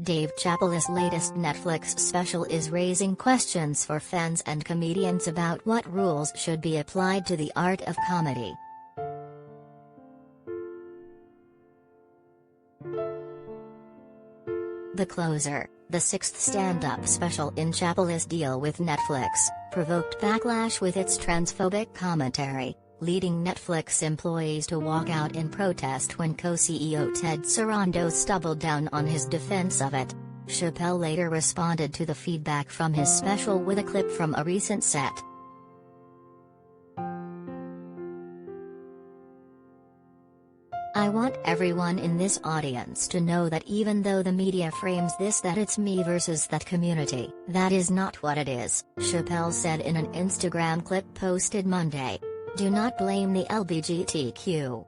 Dave Chappelle's latest Netflix special is raising questions for fans and comedians about what rules should be applied to the art of comedy. The Closer, the sixth stand-up special in Chappelle's deal with Netflix, provoked backlash with its transphobic commentary, leading Netflix employees to walk out in protest when co-CEO Ted Sarandos doubled down on his defense of it. Chappelle later responded to the feedback from his special with a clip from a recent set. "I want everyone in this audience to know that even though the media frames this that it's me versus that community, that is not what it is," Chappelle said in an Instagram clip posted Monday. "Do not blame the LGBTQ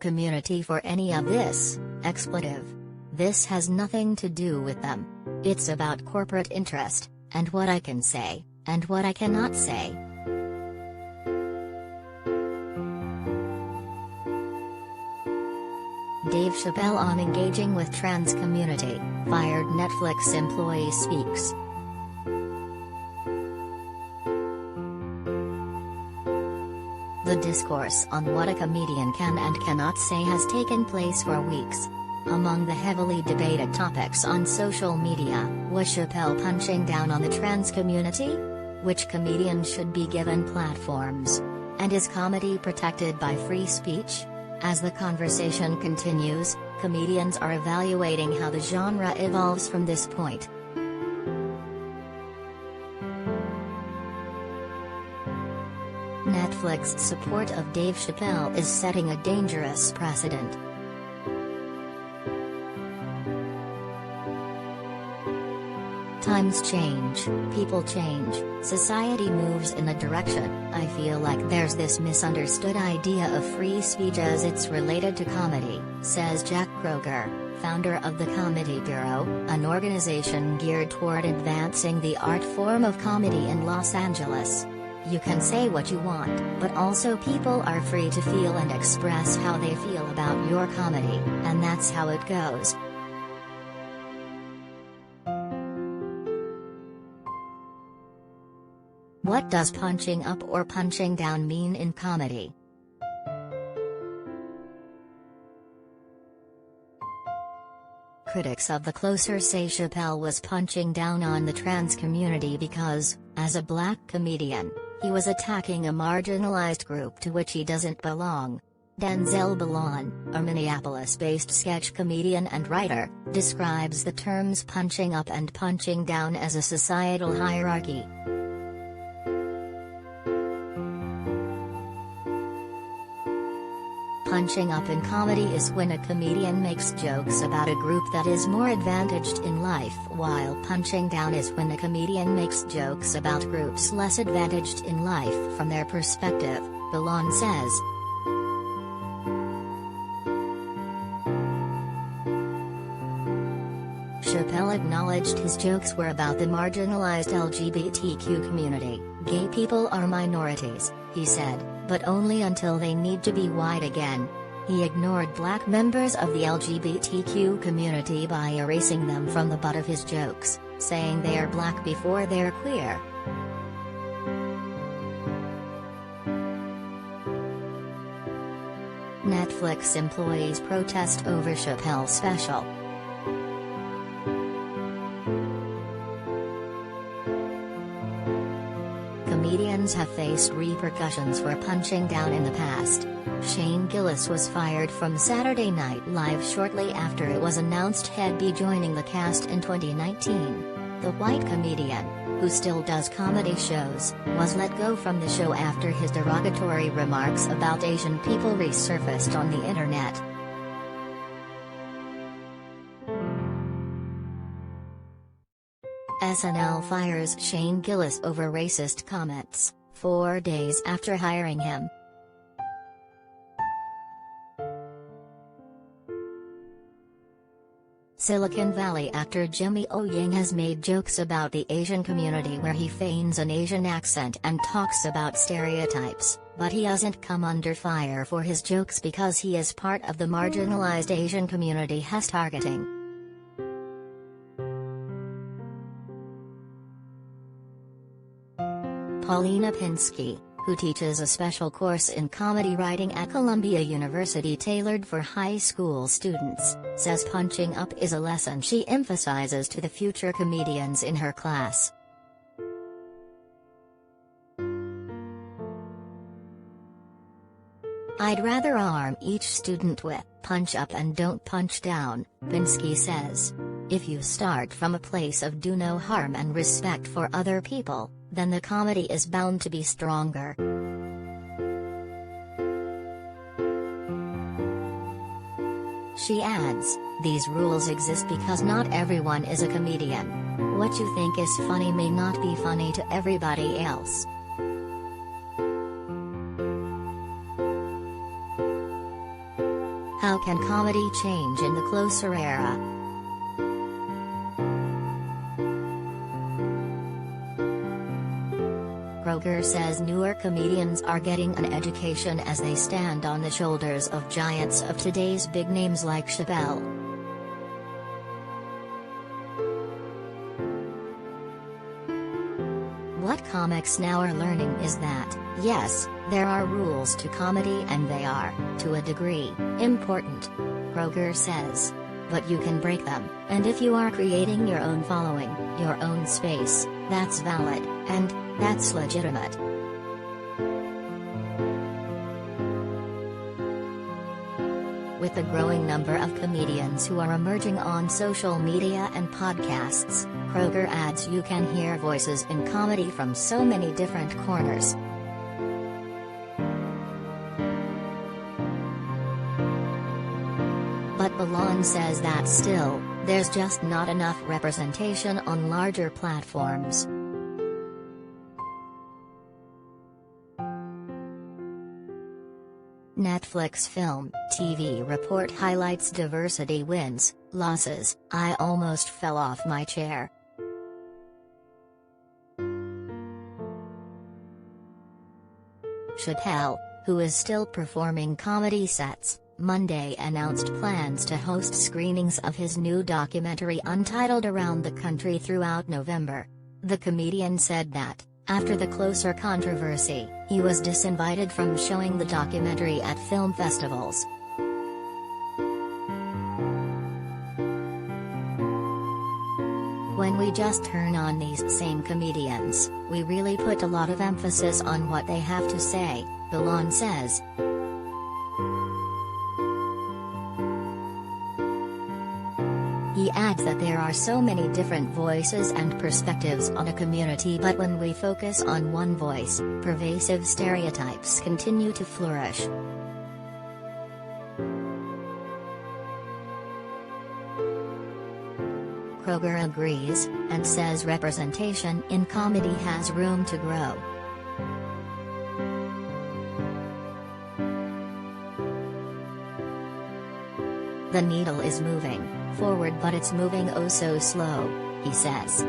community for any of this expletive. This has nothing to do with them. It's about corporate interest, and what I can say, and what I cannot say." Dave Chappelle on engaging with trans community, fired Netflix employee speaks. The discourse on what a comedian can and cannot say has taken place for weeks. Among the heavily debated topics on social media, was Chappelle punching down on the trans community? Which comedians should be given platforms? And is comedy protected by free speech? As the conversation continues, comedians are evaluating how the genre evolves from this point. Netflix's support of Dave Chappelle is setting a dangerous precedent. Times change, people change, society moves in a direction. I feel like there's this misunderstood idea of free speech as it's related to comedy, says Jack Kroger, founder of the Comedy Bureau, an organization geared toward advancing the art form of comedy in Los Angeles. "You can say what you want, but also people are free to feel and express how they feel about your comedy, and that's how it goes." What does punching up or punching down mean in comedy? Critics of The Closer say Chappelle was punching down on the trans community because, as a black comedian, he was attacking a marginalized group to which he doesn't belong. Denzel Ballon, a Minneapolis-based sketch comedian and writer, describes the terms punching up and punching down as a societal hierarchy. Punching up in comedy is when a comedian makes jokes about a group that is more advantaged in life, while punching down is when a comedian makes jokes about groups less advantaged in life from their perspective, Ballon says. Chappelle acknowledged his jokes were about the marginalized LGBTQ community. "Gay people are minorities," he said, "but only until they need to be white again." He ignored black members of the LGBTQ community by erasing them from the butt of his jokes, saying they are black before they're queer. Netflix employees protest over Chappelle special. Comedians have faced repercussions for punching down in the past. Shane Gillis was fired from Saturday Night Live shortly after it was announced he'd be joining the cast in 2019. The white comedian, who still does comedy shows, was let go from the show after his derogatory remarks about Asian people resurfaced on the internet. SNL fires Shane Gillis over racist comments, 4 days after hiring him. Silicon Valley actor Jimmy O. Yang has made jokes about the Asian community where he feigns an Asian accent and talks about stereotypes, but he hasn't come under fire for his jokes because he is part of the marginalized Asian community he's targeting. Paulina Pinsky, who teaches a special course in comedy writing at Columbia University tailored for high school students, says punching up is a lesson she emphasizes to the future comedians in her class. "I'd rather arm each student with punch up and don't punch down," Pinsky says. "If you start from a place of do no harm and respect for other people, then the comedy is bound to be stronger." She adds, "These rules exist because not everyone is a comedian. What you think is funny may not be funny to everybody else." How can comedy change in the closer era? Kroger says newer comedians are getting an education as they stand on the shoulders of giants of today's big names like Chappelle. What comics now are learning is that, yes, there are rules to comedy and they are, to a degree, important. Kroger says. But you can break them, and if you are creating your own following, your own space, that's valid, and that's legitimate. With the growing number of comedians who are emerging on social media and podcasts, Kroger adds you can hear voices in comedy from so many different corners. But Balon says that still, there's just not enough representation on larger platforms. Netflix Film, TV report highlights diversity wins, losses. "I almost fell off my chair." Chappelle, who is still performing comedy sets, Monday announced plans to host screenings of his new documentary Untitled around the country throughout November. The comedian said that, after the Closer controversy, he was disinvited from showing the documentary at film festivals. "When we just turn on these same comedians, we really put a lot of emphasis on what they have to say," Balon says. He adds that there are so many different voices and perspectives on a community, but when we focus on one voice, pervasive stereotypes continue to flourish. Kroger agrees, and says representation in comedy has room to grow. "The needle is moving forward, but it's moving oh so slow," he says.